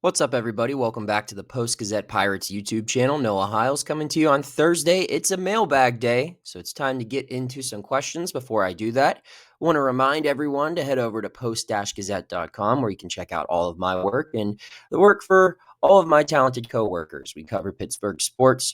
What's up, everybody? Welcome back to the Post-Gazette Pirates YouTube channel. Noah Hiles coming to you on Thursday. It's a mailbag day, so it's time to get into some questions. Before I do that, I want to remind everyone to head over to post-gazette.com where you can check out all of my work and the work for all of my talented co-workers. We cover Pittsburgh sports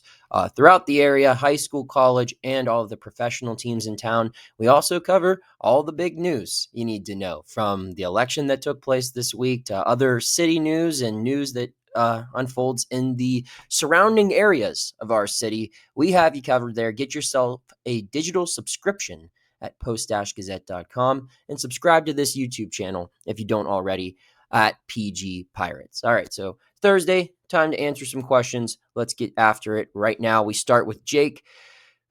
throughout the area, high school, college, and all of the professional teams in town. We also cover all the big news you need to know, from the election that took place this week to other city news and news that unfolds in the surrounding areas of our city. We have you covered there. Get yourself a digital subscription at post-gazette.com and subscribe to this YouTube channel if you don't already at PG Pirates. All right, so Thursday, time to answer some questions. Let's get after it right now. We start with Jake,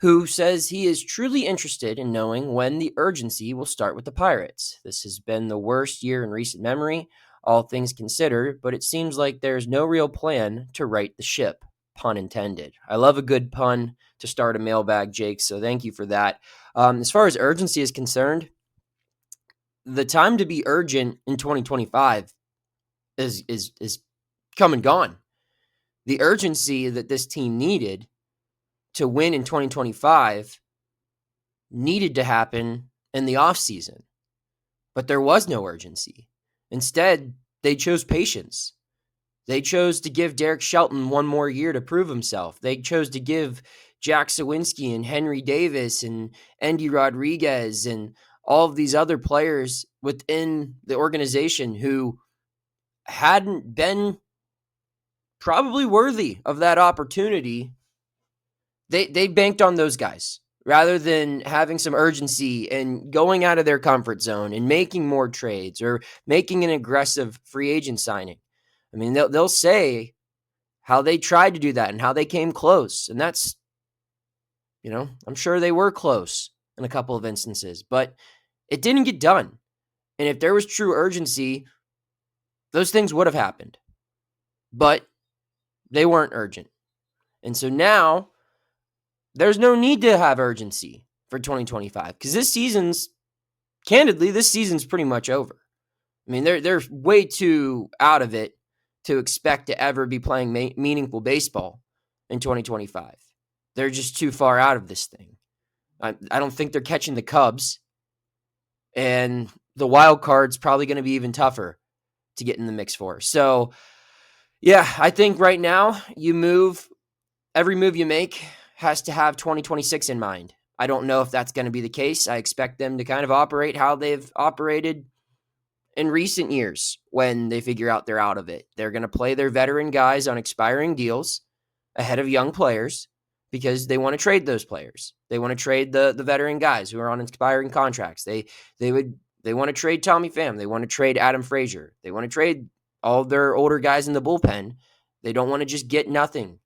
who says he is truly interested in knowing when the urgency will start with the Pirates. This has been the worst year in recent memory, all things considered, but it seems like there's no real plan to right the ship, pun intended. I love a good pun to start a mailbag, Jake, so thank you for that. As far as urgency is concerned, the time to be urgent in 2025 is come and gone. The urgency that this team needed to win in 2025 needed to happen in the offseason, but there was no urgency. Instead, they chose patience. They chose to give Derek Shelton one more year to prove himself. They chose to give Jack Sawinski and Henry Davis and Andy Rodriguez and all of these other players within the organization who hadn't been probably worthy of that opportunity. They banked on those guys rather than having some urgency and going out of their comfort zone and making more trades or making an aggressive free agent signing. I mean, they'll say how they tried to do that and how they came close. And that's, I'm sure they were close in a couple of instances, but it didn't get done. And if there was true urgency, those things would have happened. But they weren't urgent. And so now there's no need to have urgency for 2025 because this season's pretty much over. I mean, they're way too out of it to expect to ever be playing meaningful baseball in 2025. They're just too far out of this thing. I don't think they're catching the Cubs, and the wild card's probably going to be even tougher to get in the mix for. So, yeah, I think right now every move you make has to have 2026 in mind. I don't know if that's going to be the case. I expect them to kind of operate how they've operated in recent years when they figure out they're out of it. They're going to play their veteran guys on expiring deals ahead of young players because they want to trade those players. They want to trade the veteran guys who are on expiring contracts. They want to trade Tommy Pham. They want to trade Adam Frazier. They want to trade all their older guys in the bullpen. They don't want to just get nothing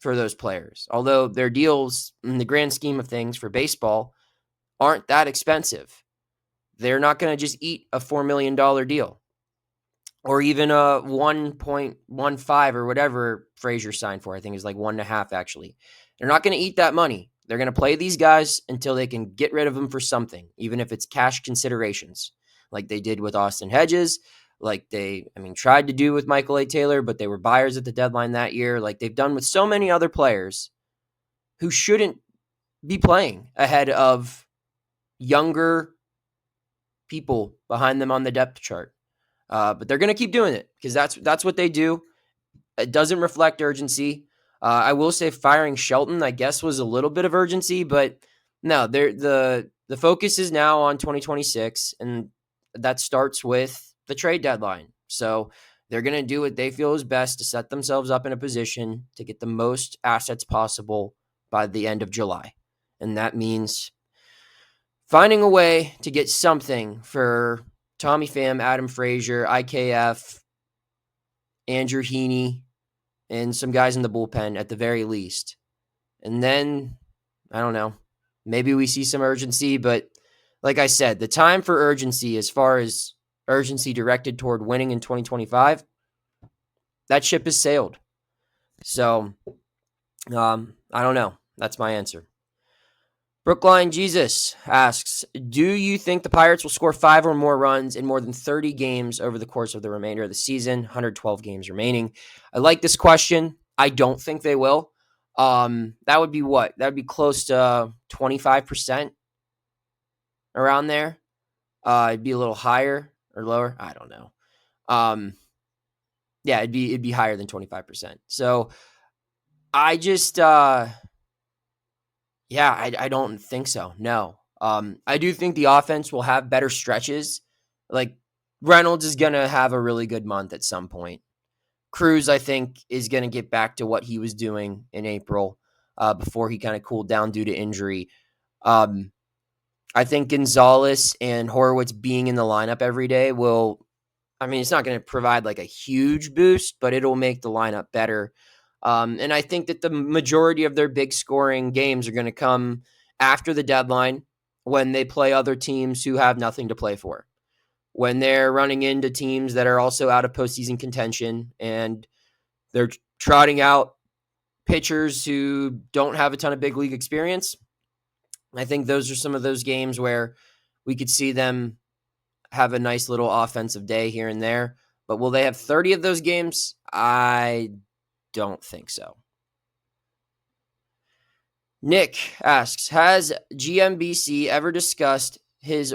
for those players. Although their deals in the grand scheme of things for baseball aren't that expensive. They're not going to just eat a $4 million deal or even a 1.15 or whatever Frazier signed for. I think it's like 1.5 actually. They're not going to eat that money. They're going to play these guys until they can get rid of them for something, even if it's cash considerations, like they did with Austin Hedges, like they tried to do with Michael A. Taylor, but they were buyers at the deadline that year, like they've done with so many other players who shouldn't be playing ahead of younger people behind them on the depth chart. But they're going to keep doing it because that's what they do. It doesn't reflect urgency. I will say firing Shelton, I guess, was a little bit of urgency, but no, the focus is now on 2026, and that starts with the trade deadline. So they're going to do what they feel is best to set themselves up in a position to get the most assets possible by the end of July. And that means finding a way to get something for Tommy Pham, Adam Frazier, IKF, Andrew Heaney, and some guys in the bullpen at the very least. And then, I don't know, maybe we see some urgency, but like I said, the time for urgency, as far as urgency directed toward winning in 2025, that ship has sailed. So, I don't know. That's my answer. Brookline Jesus asks, do you think the Pirates will score 5 or more runs in more than 30 games over the course of the remainder of the season? 112 games remaining. I like this question. I don't think they will. That would be what? That would be close to 25% around there. It'd be a little higher or lower. I don't know. Yeah, it'd be higher than 25%. So I just I don't think so. No. I do think the offense will have better stretches. Like Reynolds is going to have a really good month at some point. Cruz, I think, is going to get back to what he was doing in April before he kind of cooled down due to injury. I think Gonzalez and Horowitz being in the lineup every day will, it's not going to provide like a huge boost, but it'll make the lineup better. And I think that the majority of their big scoring games are going to come after the deadline when they play other teams who have nothing to play for. When they're running into teams that are also out of postseason contention and they're trotting out pitchers who don't have a ton of big league experience. I think those are some of those games where we could see them have a nice little offensive day here and there. But will they have 30 of those games? I don't think so. Nick asks, has GMBC ever discussed his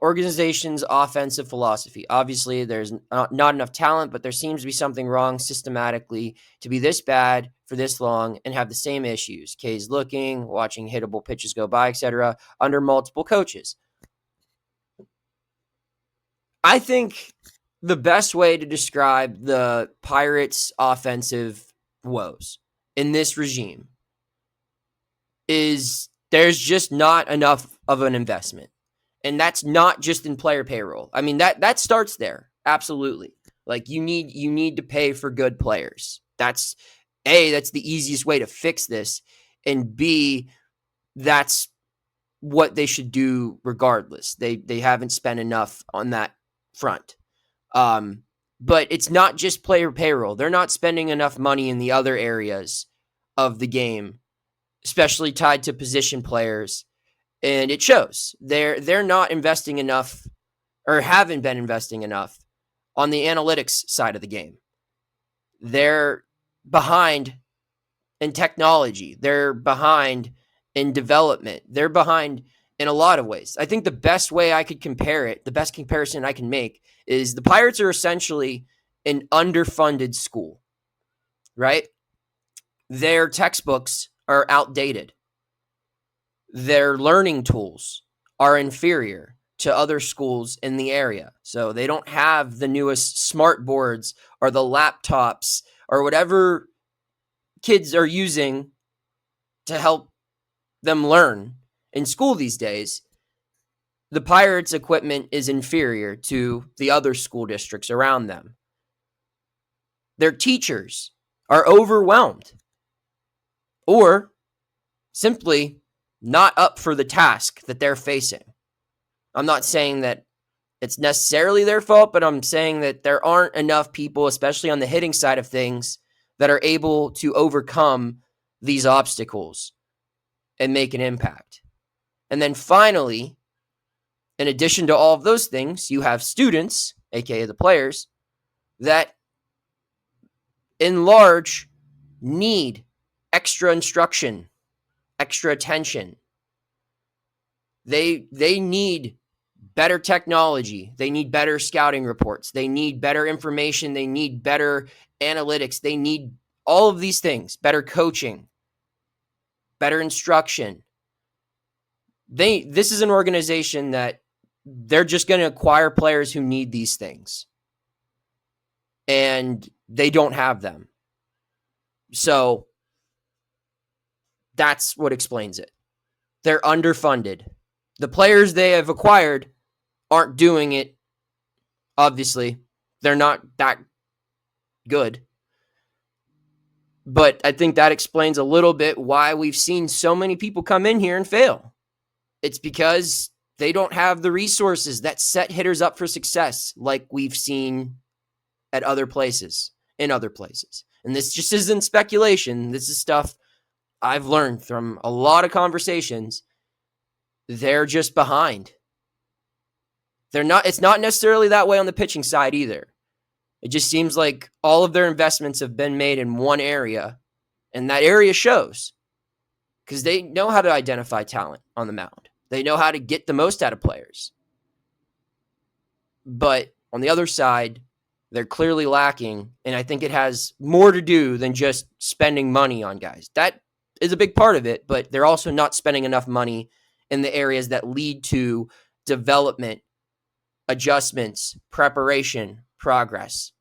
organization's offensive philosophy? Obviously, there's not enough talent, but there seems to be something wrong systematically to be this bad for this long and have the same issues. K's looking, watching hittable pitches go by, etc., under multiple coaches. I think the best way to describe the Pirates' offensive woes in this regime is there's just not enough of an investment. And that's not just in player payroll. That starts there. Absolutely. Like you need to pay for good players. That's the easiest way to fix this. And B, that's what they should do regardless. They haven't spent enough on that front. But it's not just player payroll. They're not spending enough money in the other areas of the game, especially tied to position players. And it shows. They're not investing enough or haven't been investing enough on the analytics side of the game. They're behind in technology. They're behind in development. They're behind in a lot of ways. I think the best way I could compare it, the best comparison I can make is the Pirates are essentially an underfunded school, right? Their textbooks are outdated. Their learning tools are inferior to other schools in the area. So they don't have the newest smart boards or the laptops or whatever kids are using to help them learn in school these days. The Pirates' equipment is inferior to the other school districts around them. Their teachers are overwhelmed or simply not up for the task that they're facing. I'm not saying that it's necessarily their fault, but I'm saying that there aren't enough people, especially on the hitting side of things, that are able to overcome these obstacles and make an impact. And then finally, in addition to all of those things, you have students, aka the players, that in large need extra instruction, extra attention. They need better technology. They need better scouting reports. They need better information. They need better analytics. They need all of these things, better coaching, better instruction. This is an organization that they're just going to acquire players who need these things. And they don't have them. So that's what explains it. They're underfunded. The players they have acquired aren't doing it. Obviously, they're not that good. But I think that explains a little bit why we've seen so many people come in here and fail. It's because they don't have the resources that set hitters up for success like we've seen at other places, in other places. And this just isn't speculation. This is stuff I've learned from a lot of conversations, they're just behind. It's not necessarily that way on the pitching side either. It just seems like all of their investments have been made in one area, and that area shows because they know how to identify talent on the mound. They know how to get the most out of players. But on the other side, they're clearly lacking, and I think it has more to do than just spending money on guys. That is a big part of it, but they're also not spending enough money in the areas that lead to development, adjustments, preparation, progress.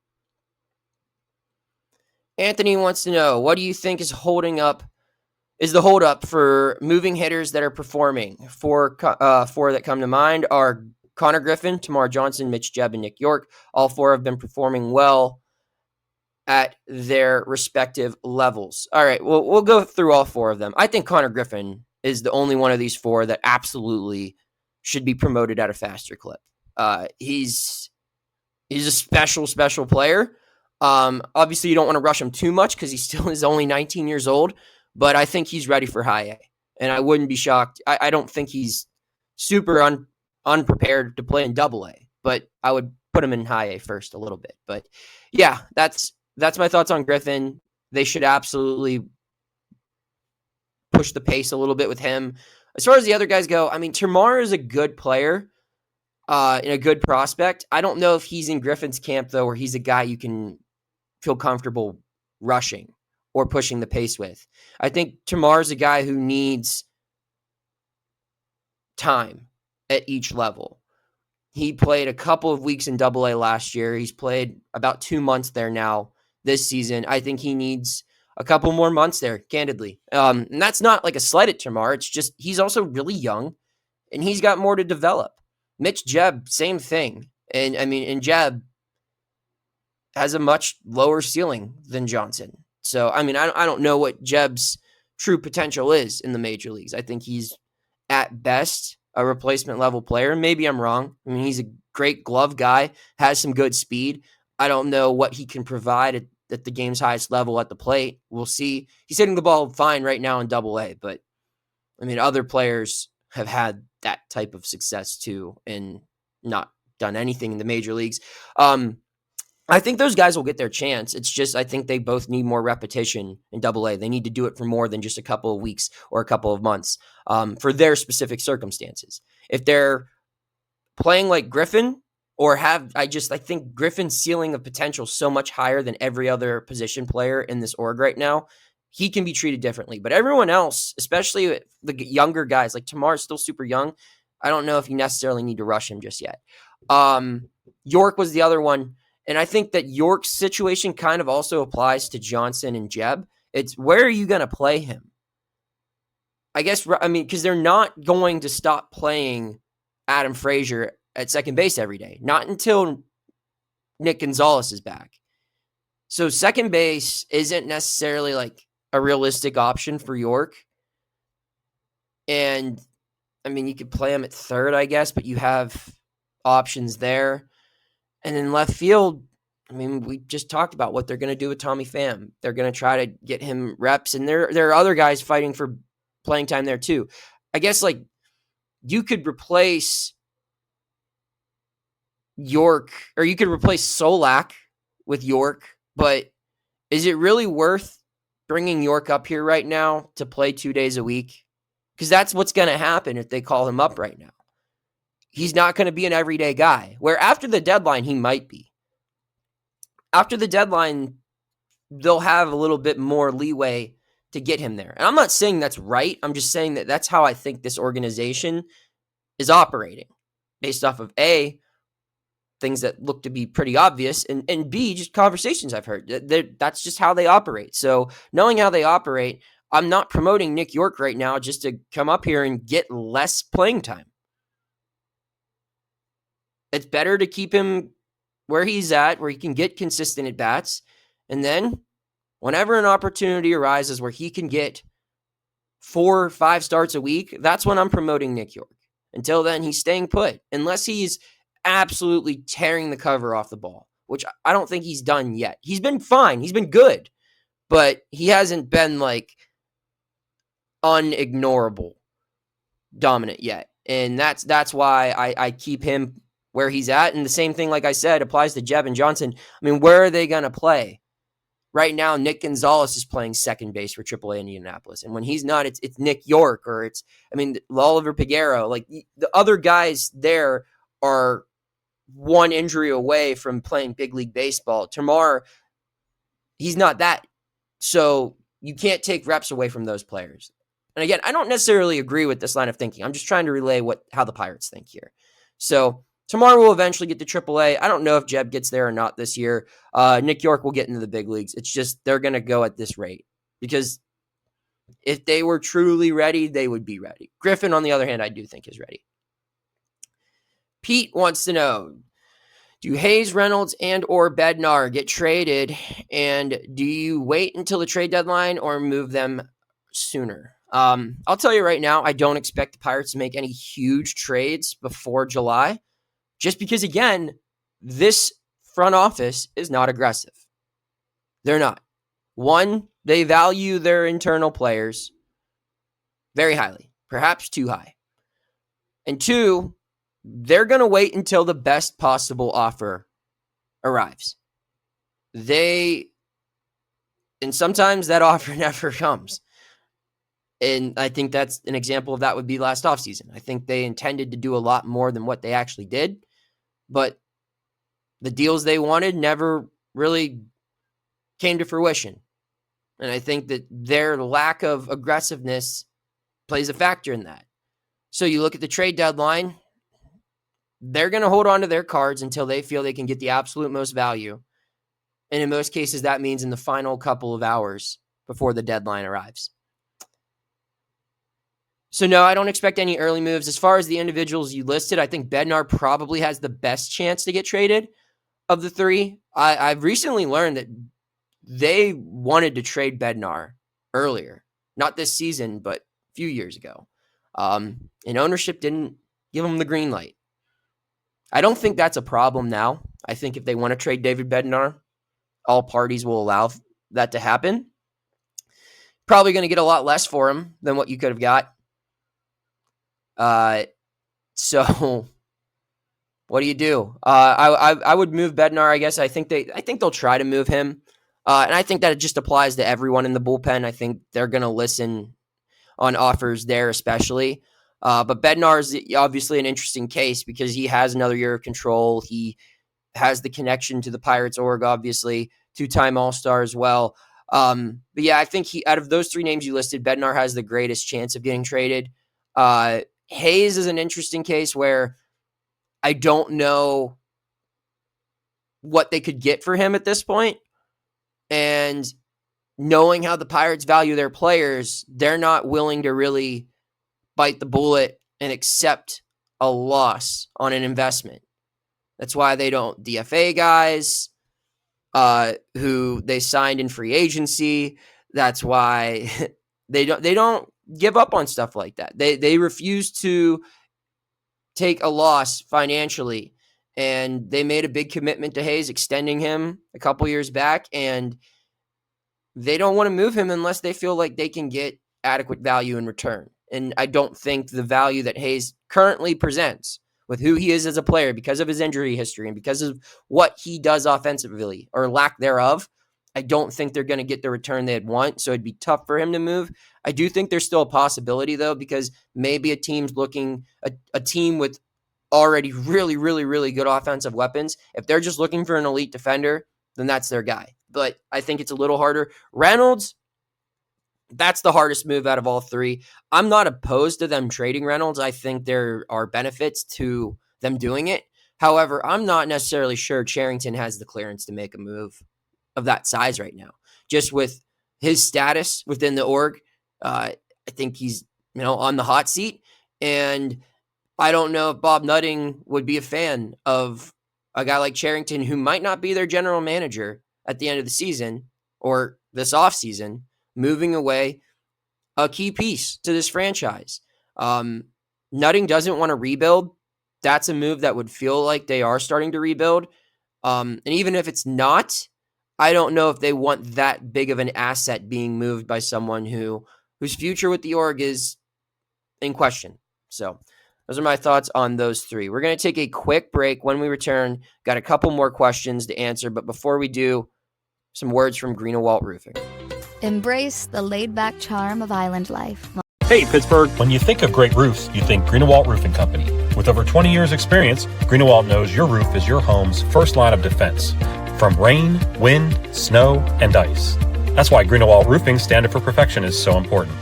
Anthony wants to know, what do you think is the holdup for moving hitters that are performing? Four that come to mind are Konnor Griffin, Termarr Johnson, Mitch, Jebb, and Nick Yorke. All four have been performing well at their respective levels. All right, we'll go through all four of them. I think Konnor Griffin is the only one of these four that absolutely should be promoted at a faster clip. He's a special player. Obviously, you don't want to rush him too much because he still is only 19 years old, but I think he's ready for high A. And I wouldn't be shocked. I don't think he's super unprepared to play in double A, but I would put him in high A first a little bit. But yeah, that's my thoughts on Griffin. They should absolutely push the pace a little bit with him. As far as the other guys go, I mean, Termarr is a good player and a good prospect. I don't know if he's in Griffin's camp, though, where he's a guy you can feel comfortable rushing or pushing the pace with. I think Termarr's a guy who needs time at each level. He played a couple of weeks in Double A last year. He's played about 2 months there now this season. I think he needs a couple more months there, candidly. And that's not like a slight at Termarr. It's just he's also really young, and he's got more to develop. Mitch, Jebb, same thing. And Jebb has a much lower ceiling than Johnson. So, I don't know what Jebb's true potential is in the major leagues. I think he's at best a replacement level player. Maybe I'm wrong. He's a great glove guy, has some good speed. I don't know what he can provide at the game's highest level at the plate. We'll see. He's hitting the ball fine right now in Double A, but other players have had that type of success too and not done anything in the major leagues. I think those guys will get their chance. It's just I think they both need more repetition in Double A. They need to do it for more than just a couple of weeks or a couple of months for their specific circumstances. If they're playing like Griffin I think Griffin's ceiling of potential so much higher than every other position player in this org right now. He can be treated differently. But everyone else, especially the younger guys, like Termarr is still super young. I don't know if you necessarily need to rush him just yet. Yorke was the other one. And I think that Yorke's situation kind of also applies to Johnson and Jebb. It's where are you going to play him? I guess, because they're not going to stop playing Adam Frazier at second base every day. Not until Nick Gonzalez is back. So second base isn't necessarily like a realistic option for Yorke. And, you could play him at third, I guess, but you have options there. And in left field, we just talked about what they're going to do with Tommy Pham. They're going to try to get him reps, and there are other guys fighting for playing time there too. I guess you could replace Yorke, or you could replace Solak with Yorke, but is it really worth bringing Yorke up here right now to play 2 days a week? Because that's what's going to happen if they call him up right now. He's not going to be an everyday guy, where after the deadline, he might be. After the deadline, they'll have a little bit more leeway to get him there. And I'm not saying that's right. I'm just saying that that's how I think this organization is operating based off of A, things that look to be pretty obvious, and B, just conversations I've heard. That's just how they operate. So knowing how they operate, I'm not promoting Nick Yorke right now just to come up here and get less playing time. It's better to keep him where he's at, where he can get consistent at bats. And then whenever an opportunity arises where he can get 4 or 5 starts a week, that's when I'm promoting Nick Yorke. Until then, he's staying put, unless he's absolutely tearing the cover off the ball, which I don't think he's done yet. He's been fine. He's been good, but he hasn't been unignorable dominant yet. And that's why I keep him where he's at. And the same thing, like I said, applies to Jebb and Johnson. I mean, where are they going to play? Right now, Nick Gonzalez is playing second base for AAA Indianapolis. And when he's not, it's Nick Yorke or Oliver Piguero. Like the other guys there are one injury away from playing big league baseball. Termarr, he's not that. So you can't take reps away from those players. And again, I don't necessarily agree with this line of thinking. I'm just trying to relay how the Pirates think here. So Termarr will eventually get to AAA. I don't know if Jebb gets there or not this year. Nick Yorke will get into the big leagues. It's just they're going to go at this rate because if they were truly ready, they would be ready. Griffin, on the other hand, I do think is ready. Pete wants to know, do Hayes, Reynolds, and or Bednar get traded, and do you wait until the trade deadline or move them sooner? I'll tell you right now, I don't expect the Pirates to make any huge trades before July, just because, again, this front office is not aggressive. They're not. One, they value their internal players very highly, perhaps too high. And two, they're going to wait until the best possible offer arrives. And sometimes that offer never comes. And I think that's an example of that would be last offseason. I think they intended to do a lot more than what they actually did, but the deals they wanted never really came to fruition. And I think that their lack of aggressiveness plays a factor in that. So you look at the trade deadline, they're going to hold on to their cards until they feel they can get the absolute most value. And in most cases, that means in the final couple of hours before the deadline arrives. So no, I don't expect any early moves. As far as the individuals you listed, I think Bednar probably has the best chance to get traded of the three. I've recently learned that they wanted to trade Bednar earlier. Not this season, but a few years ago. And ownership didn't give them the green light. I don't think that's a problem now. I think if they want to trade David Bednar, all parties will allow that to happen. Probably going to get a lot less for him than what you could have got. So what do you do? I would move Bednar, I guess. I think they'll try to move him. And I think that it just applies to everyone in the bullpen. I think they're going to listen on offers there, especially. But Bednar is obviously an interesting case because he has another year of control. He has the connection to the Pirates org, obviously, two-time All-Star as well. But yeah, I think out of those three names you listed, Bednar has the greatest chance of getting traded. Hayes is an interesting case where I don't know what they could get for him at this point. And knowing how the Pirates value their players, they're not willing to really bite the bullet and accept a loss on an investment. That's why they don't DFA guys who they signed in free agency. That's why they don't give up on stuff like that. They refuse to take a loss financially, and they made a big commitment to Hayes, extending him a couple years back, and they don't want to move him unless they feel like they can get adequate value in return. And I don't think the value that Hayes currently presents with who he is as a player, because of his injury history and because of what he does offensively or lack thereof, I don't think they're going to get the return they'd want. So it'd be tough for him to move. I do think there's still a possibility, though, because maybe a team with already really, really, really good offensive weapons, if they're just looking for an elite defender, then that's their guy. But I think it's a little harder. Reynolds, that's the hardest move out of all three. I'm not opposed to them trading Reynolds. I think there are benefits to them doing it. However, I'm not necessarily sure Cherington has the clearance to make a move of that size right now. Just with his status within the org, I think he's on the hot seat. And I don't know if Bob Nutting would be a fan of a guy like Cherington, who might not be their general manager at the end of the season or this offseason, moving away a key piece to this franchise. Nutting doesn't want to rebuild. That's a move that would feel like they are starting to rebuild. And even if it's not, I don't know if they want that big of an asset being moved by someone who whose future with the org is in question. So those are my thoughts on those three. We're going to take a quick break. When we return, got a couple more questions to answer. But before we do, some words from Greenewalt Roofing. Embrace the laid-back charm of island life. Hey, Pittsburgh. When you think of great roofs, you think Greenewalt Roofing Company. With over 20 years experience, Greenewalt knows your roof is your home's first line of defense. From rain, wind, snow, and ice. That's why Greenewalt Roofing's standard for perfection is so important.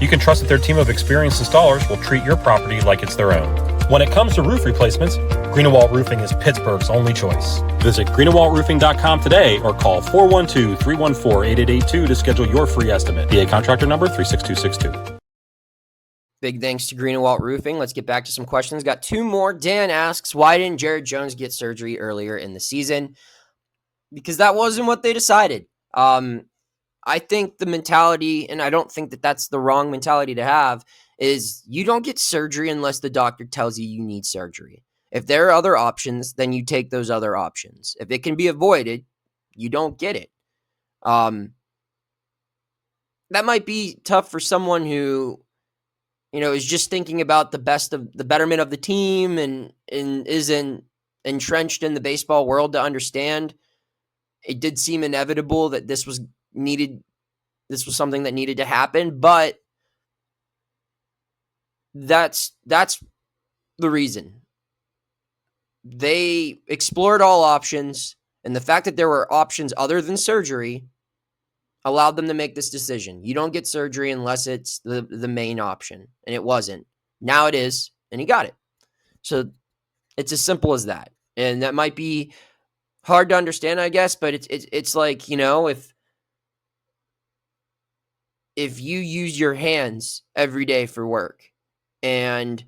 You can trust that their team of experienced installers will treat your property like it's their own. When it comes to roof replacements, Greenewalt Roofing is Pittsburgh's only choice. Visit greenewaltroofing.com today or call 412-314-8882 to schedule your free estimate. PA contractor number 36262. Big thanks to Greenewalt Roofing. Let's get back to some questions. Got two more. Dan asks, why didn't Jared Jones get surgery earlier in the season? Because that wasn't what they decided. I think the mentality, and I don't think that that's the wrong mentality to have, is you don't get surgery unless the doctor tells you need surgery. If there are other options, then you take those other options. If it can be avoided, you don't get it. That might be tough for someone who, is just thinking about the betterment of the team and isn't entrenched in the baseball world to understand. It did seem inevitable that this was needed. This was something that needed to happen, but that's the reason. They explored all options, and the fact that there were options other than surgery allowed them to make this decision. You don't get surgery unless it's the main option, and it wasn't. Now it is, and he got it. So it's as simple as that. And that might be hard to understand, I guess, but it's like, if you use your hands every day for work and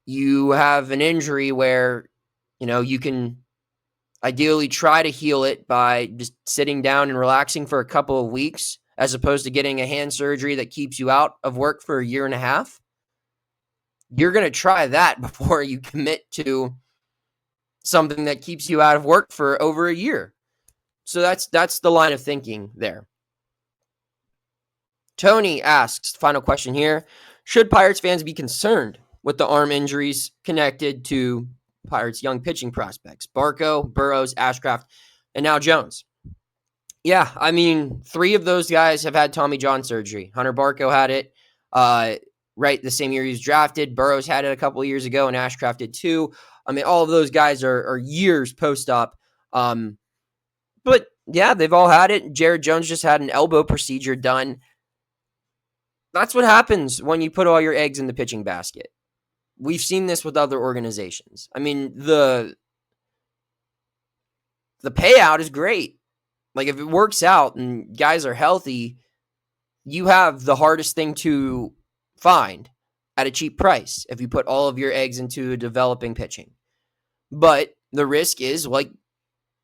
you have an injury where, you can ideally try to heal it by just sitting down and relaxing for a couple of weeks, as opposed to getting a hand surgery that keeps you out of work for a year and a half, you're going to try that before you commit to something that keeps you out of work for over a year. So that's the line of thinking there. Tony asks, final question here, should Pirates fans be concerned with the arm injuries connected to Pirates' young pitching prospects? Barco, Burrows, Ashcraft, and now Jones. Yeah, I mean, 3 of those guys have had Tommy John surgery. Hunter Barco had it right the same year he was drafted. Burrows had it a couple of years ago, and Ashcraft did too. I mean, all of those guys are years post-op. But, yeah, they've all had it. Jared Jones just had an elbow procedure done. That's what happens when you put all your eggs in the pitching basket. We've seen this with other organizations. I mean, the payout is great. Like, if it works out and guys are healthy, you have the hardest thing to find at a cheap price if you put all of your eggs into developing pitching. But the risk is like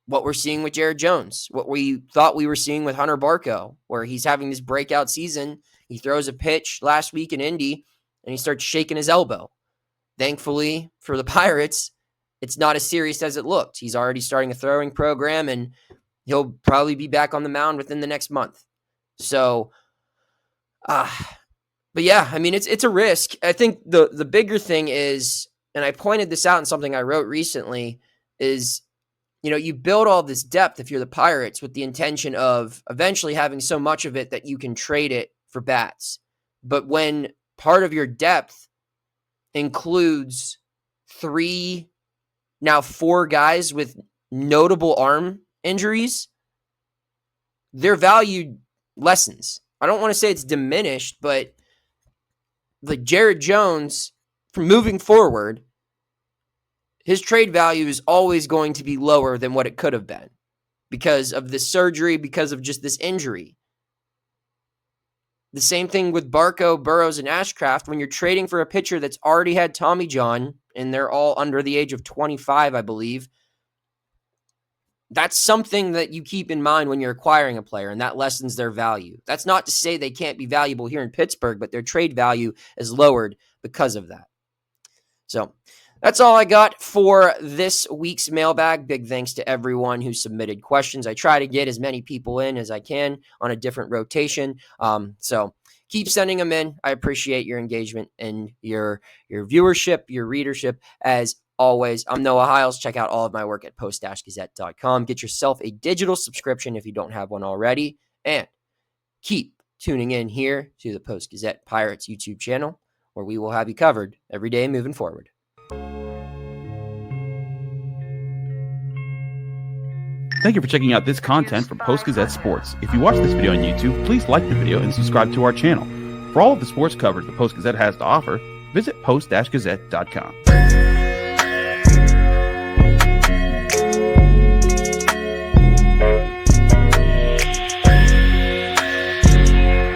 what we're seeing with Jared Jones, what we thought we were seeing with Hunter Barco, where he's having this breakout season. He throws a pitch last week in Indy, and he starts shaking his elbow. Thankfully for the Pirates, it's not as serious as it looked. He's already starting a throwing program, and he'll probably be back on the mound within the next month. So, but yeah, I mean, it's a risk. I think the bigger thing is, and I pointed this out in something I wrote recently, is, you build all this depth if you're the Pirates with the intention of eventually having so much of it that you can trade it for bats. But when part of your depth includes 3, now 4 guys with notable arm injuries, their value lessens. I don't want to say it's diminished, but like Jared Jones, from moving forward, his trade value is always going to be lower than what it could have been because of this surgery, because of just this injury. The same thing with Barco, Burrows, and Ashcraft. When you're trading for a pitcher that's already had Tommy John, and they're all under the age of 25, I believe, that's something that you keep in mind when you're acquiring a player, and that lessens their value. That's not to say they can't be valuable here in Pittsburgh, but their trade value is lowered because of that. So That's all I got for this week's mailbag. Big thanks to everyone who submitted questions. I try to get as many people in as I can on a different rotation. So keep sending them in. I appreciate your engagement and your viewership, your readership. As always, I'm Noah Hiles. Check out all of my work at post-gazette.com. Get yourself a digital subscription if you don't have one already. And keep tuning in here to the Post-Gazette Pirates YouTube channel, where we will have you covered every day moving forward. Thank you for checking out this content from Post-Gazette Sports. If you watch this video on YouTube, please like the video and subscribe to our channel. For all of the sports coverage the Post-Gazette has to offer, visit post-gazette.com.